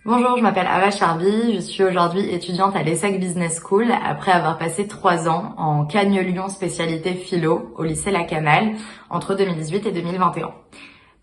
Bonjour, je m'appelle Ava Charby, je suis aujourd'hui étudiante à l'ESSEC Business School après avoir passé 3 ans en Cagne-Lyon spécialité philo au lycée La Canale entre 2018 et 2021.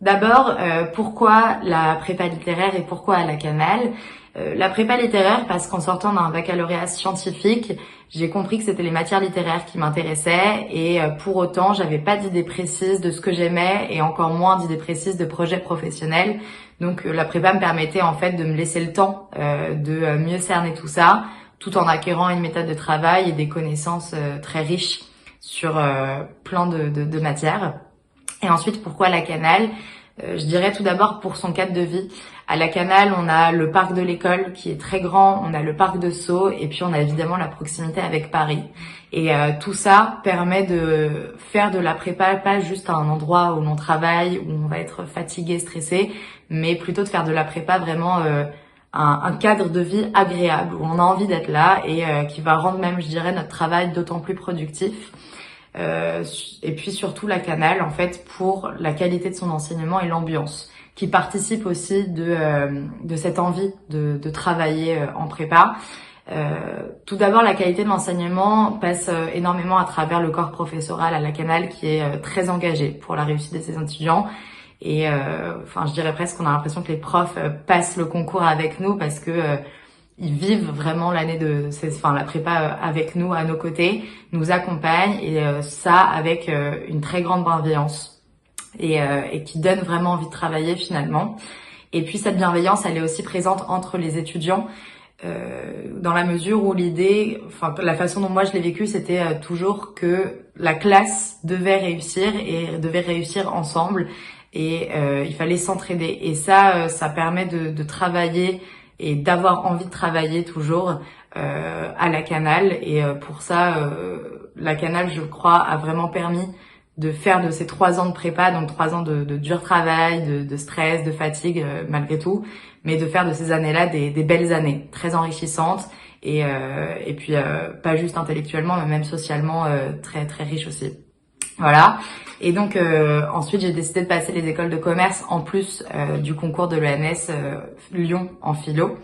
D'abord, pourquoi la prépa littéraire et pourquoi à La Canale? La prépa littéraire parce qu'en sortant d'un baccalauréat scientifique, j'ai compris que c'était les matières littéraires qui m'intéressaient et pour autant, j'avais pas d'idée précise de ce que j'aimais et encore moins d'idée précise de projets professionnels. Donc la prépa me permettait en fait de me laisser le temps de mieux cerner tout ça, tout en acquérant une méthode de travail et des connaissances très riches sur plein de matières. Et ensuite, pourquoi La Canale? Je dirais tout d'abord pour son cadre de vie. À La Canale, on a le parc de l'école qui est très grand, on a le parc de Sceaux et puis on a évidemment la proximité avec Paris. Et tout ça permet de faire de la prépa pas juste un endroit où l'on travaille, où on va être fatigué, stressé, mais plutôt de faire de la prépa vraiment un cadre de vie agréable, où on a envie d'être là et qui va rendre même, je dirais, notre travail d'autant plus productif. Et puis surtout La Canale en fait pour la qualité de son enseignement et l'ambiance qui participe aussi de cette envie de travailler en prépa. Tout d'abord, la qualité de l'enseignement passe énormément à travers le corps professoral à La Canale qui est très engagé pour la réussite de ses étudiants. Et enfin, je dirais presque qu'on a l'impression que les profs passent le concours avec nous parce que ils vivent vraiment l'année la prépa avec nous, à nos côtés, nous accompagnent et ça avec une très grande bienveillance et qui donne vraiment envie de travailler finalement. Et puis cette bienveillance, elle est aussi présente entre les étudiants dans la mesure où la façon dont moi je l'ai vécu, c'était toujours que la classe devait réussir et devait réussir ensemble et il fallait s'entraider. Et ça permet de travailler et d'avoir envie de travailler toujours à La Canale. Et pour ça, La Canale, je crois, a vraiment permis de faire de ces 3 ans de prépa, donc 3 ans de dur travail, de stress, de fatigue malgré tout, mais de faire de ces années-là des belles années, très enrichissantes et puis pas juste intellectuellement, mais même socialement très très riches aussi. Voilà. Et donc ensuite j'ai décidé de passer les écoles de commerce en plus du concours de l'ENS Lyon en philo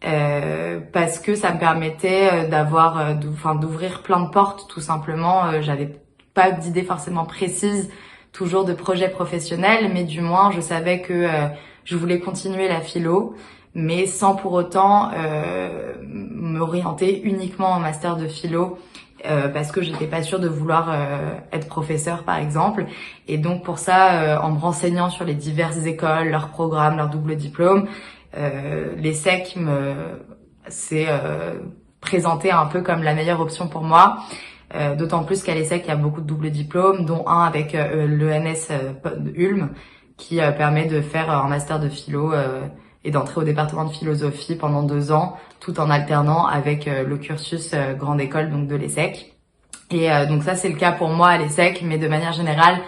parce que ça me permettait d'ouvrir plein de portes tout simplement. J'avais pas d'idée forcément précise toujours de projet professionnel, mais du moins je savais que je voulais continuer la philo, mais sans pour autant m'orienter uniquement en master de philo. Parce que j'étais pas sûre de vouloir être professeur par exemple, et donc pour ça en me renseignant sur les diverses écoles, leurs programmes, leurs doubles diplômes, l'ESSEC s'est présenté un peu comme la meilleure option pour moi, d'autant plus qu'à l'ESSEC il y a beaucoup de doubles diplômes, dont un avec l'ENS Ulm qui permet de faire un master de philo et d'entrer au département de philosophie pendant 2 ans, tout en alternant avec le cursus grande école donc de l'ESSEC. Et donc ça c'est le cas pour moi à l'ESSEC, mais de manière générale,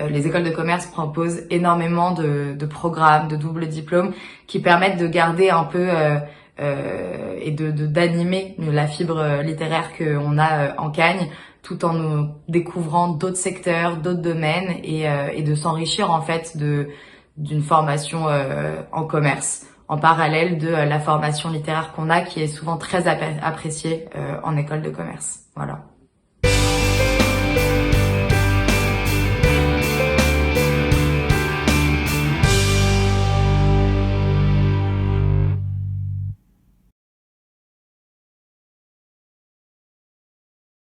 les écoles de commerce proposent énormément de programmes, de doubles diplômes qui permettent de garder un peu et d'animer la fibre littéraire qu'on a en Cagne, tout en nous découvrant d'autres secteurs, d'autres domaines et de s'enrichir en fait d'une formation en commerce, en parallèle de la formation littéraire qu'on a, qui est souvent très appréciée en école de commerce. Voilà.